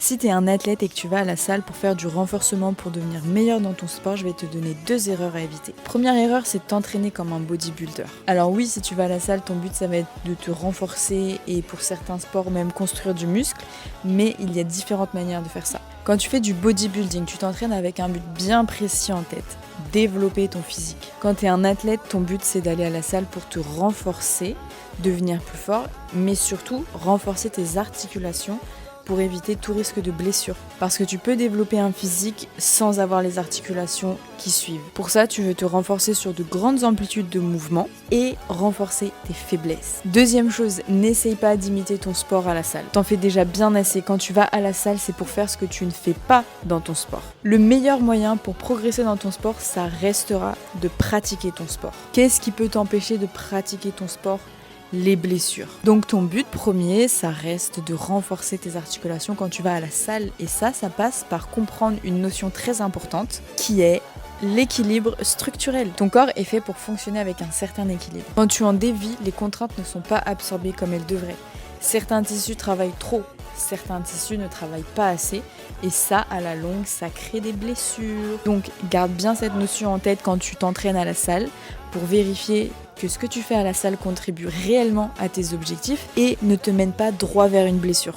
Si tu es un athlète et que tu vas à la salle pour faire du renforcement pour devenir meilleur dans ton sport, je vais te donner 2 erreurs à éviter. Première erreur, c'est de t'entraîner comme un bodybuilder. Alors oui, si tu vas à la salle, ton but ça va être de te renforcer et pour certains sports même construire du muscle, mais il y a différentes manières de faire ça. Quand tu fais du bodybuilding, tu t'entraînes avec un but bien précis en tête, développer ton physique. Quand tu es un athlète, ton but c'est d'aller à la salle pour te renforcer, devenir plus fort, mais surtout renforcer tes articulations pour éviter tout risque de blessure. Parce que tu peux développer un physique sans avoir les articulations qui suivent. Pour ça, tu veux te renforcer sur de grandes amplitudes de mouvement et renforcer tes faiblesses. Deuxième chose, n'essaye pas d'imiter ton sport à la salle. T'en fais déjà bien assez. Quand tu vas à la salle, c'est pour faire ce que tu ne fais pas dans ton sport. Le meilleur moyen pour progresser dans ton sport, ça restera de pratiquer ton sport. Qu'est-ce qui peut t'empêcher de pratiquer ton sport ? Les blessures. Donc ton but premier, ça reste de renforcer tes articulations quand tu vas à la salle. Et ça passe par comprendre une notion très importante qui est l'équilibre structurel. Ton corps est fait pour fonctionner avec un certain équilibre. Quand tu en dévies, les contraintes ne sont pas absorbées comme elles devraient. Certains tissus travaillent trop, certains tissus ne travaillent pas assez. Et ça, à la longue, ça crée des blessures. Donc garde bien cette notion en tête quand tu t'entraînes à la salle pour vérifier que ce que tu fais à la salle contribue réellement à tes objectifs et ne te mène pas droit vers une blessure.